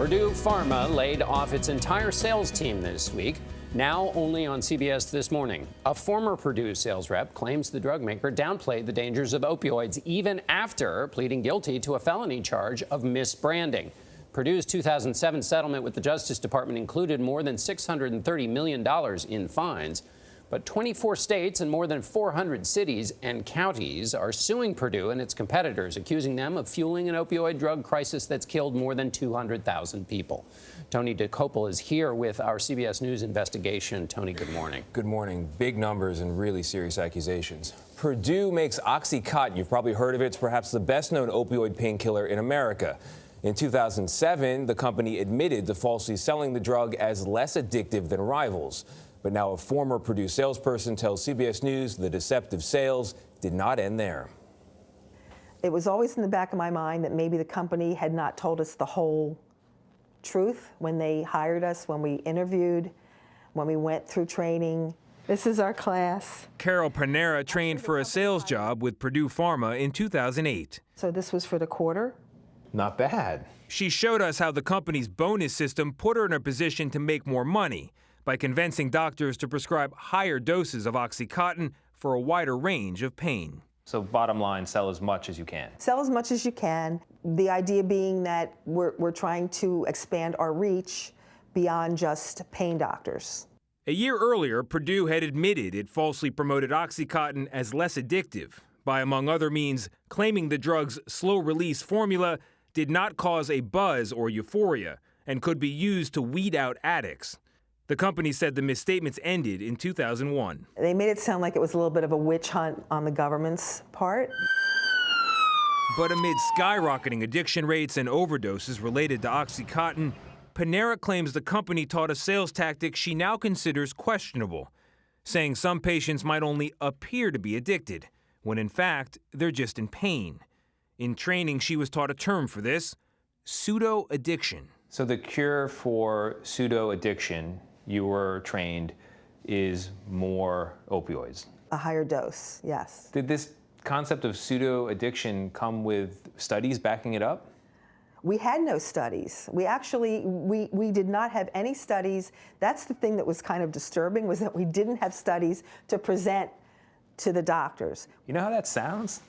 Purdue Pharma laid off its entire sales team this week, now only on CBS This Morning. A former Purdue sales rep claims the drug maker downplayed the dangers of opioids even after pleading guilty to a felony charge of misbranding. Purdue's 2007 settlement with the Justice Department included more than $630 million in fines. But 24 states and more than 400 cities and counties are suing Purdue and its competitors, accusing them of fueling an opioid drug crisis that's killed more than 200,000 people. Tony Dokoupil is here with our CBS News investigation. Tony, good morning. Good morning. Big numbers and really serious accusations. Purdue makes OxyContin. You've probably heard of it. It's perhaps the best-known opioid painkiller in America. In 2007, the company admitted to falsely selling the drug as less addictive than rivals. But now a former Purdue salesperson tells CBS News the deceptive sales did not end there. It was always in the back of my mind that maybe the company had not told us the whole truth when they hired us, when we interviewed, when we went through training. This is our class. Carol Panera trained for a sales job with Purdue Pharma in 2008. So this was for the quarter. Not bad. She showed us how the company's bonus system put her in a position to make more money by convincing doctors to prescribe higher doses of OxyContin for a wider range of pain. So bottom line, sell as much as you can. Sell as much as you can. The idea being that we're trying to expand our reach beyond just pain doctors. A year earlier, Purdue had admitted it falsely promoted OxyContin as less addictive by, among other means, claiming the drug's slow-release formula did not cause a buzz or euphoria and could be used to weed out addicts. The company said the misstatements ended in 2001. They made it sound like it was a little bit of a witch hunt on the government's part. But amid skyrocketing addiction rates and overdoses related to OxyContin, Panera claims the company taught a sales tactic she now considers questionable, saying some patients might only appear to be addicted, when in fact, they're just in pain. In training, she was taught a term for this: pseudo-addiction. So the cure for pseudo-addiction, you were trained, is more opioids. A higher dose, yes. Did this concept of pseudo-addiction come with studies backing it up? We had no studies. We did not have any studies. That's the thing that was kind of disturbing, was that we didn't have studies to present to the doctors. You know how that sounds?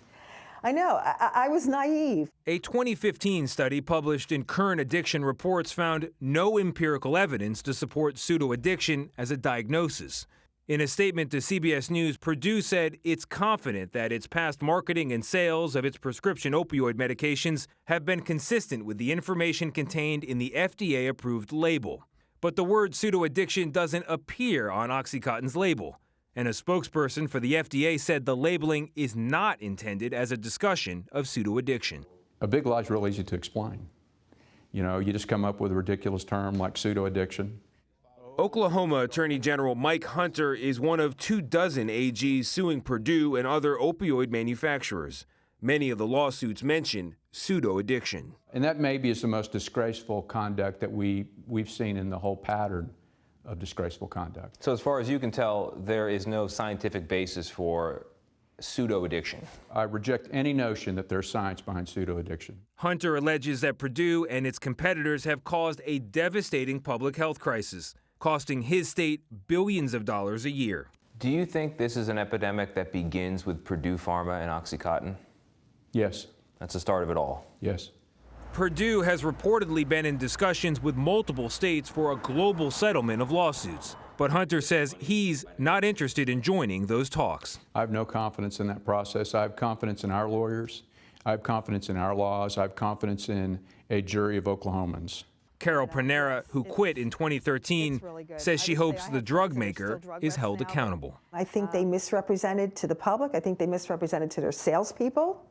I know. I was naive. A 2015 study published in Current Addiction Reports found no empirical evidence to support pseudo-addiction as a diagnosis. In a statement to CBS News, Purdue said it's confident that its past marketing and sales of its prescription opioid medications have been consistent with the information contained in the FDA-approved label. But the word pseudo-addiction doesn't appear on OxyContin's label. And a spokesperson for the FDA said the labeling is not intended as a discussion of pseudo-addiction. A big lie is real easy to explain. You know, you just come up with a ridiculous term like pseudo-addiction. Oklahoma Attorney General Mike Hunter is one of 24 AGs suing Purdue and other opioid manufacturers. Many of the lawsuits mention pseudo-addiction. And that maybe is the most disgraceful conduct that we've seen in the whole pattern of disgraceful conduct. So as far as you can tell, there is no scientific basis for pseudo-addiction. I reject any notion that there's science behind pseudo-addiction. Hunter alleges that Purdue and its competitors have caused a devastating public health crisis, costing his state billions of dollars a year. Do you think this is an epidemic that begins with Purdue Pharma and OxyContin? Yes. That's the start of it all? Yes. Purdue has reportedly been in discussions with multiple states for a global settlement of lawsuits. But Hunter says he's not interested in joining those talks. I have no confidence in that process. I have confidence in our lawyers. I have confidence in our laws. I have confidence in a jury of Oklahomans. Carol Panera, who quit in 2013, says she hopes the drug maker is held accountable. I think they misrepresented to the public. I think they misrepresented to their salespeople.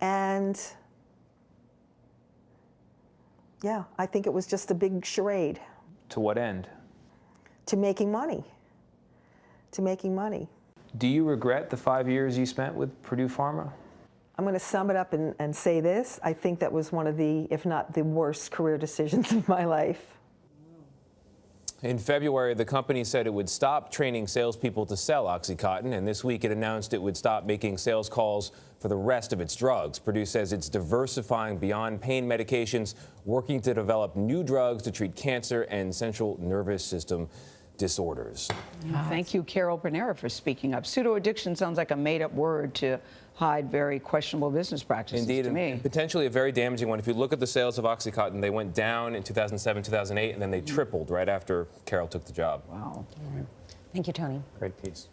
And yeah, I think it was just a big charade. To what end? To making money. To making money. Do you regret the 5 years you spent with Purdue Pharma? I'm going to sum it up and say this. I think that was one of the, if not the worst career decisions of my life. In February, the company said it would stop training salespeople to sell OxyContin, and this week it announced it would stop making sales calls for the rest of its drugs. Purdue says it's diversifying beyond pain medications, working to develop new drugs to treat cancer and central nervous system disorders. Thank you, Carol Bernera, for speaking up. Pseudo-addiction sounds like a made-up word to hide very questionable business practices. Indeed, to me. and potentially a very damaging one. If you look at the sales of OxyContin, they went down in 2007, 2008, and then they tripled right after Carol took the job. Wow. Thank you, Tony. Great piece.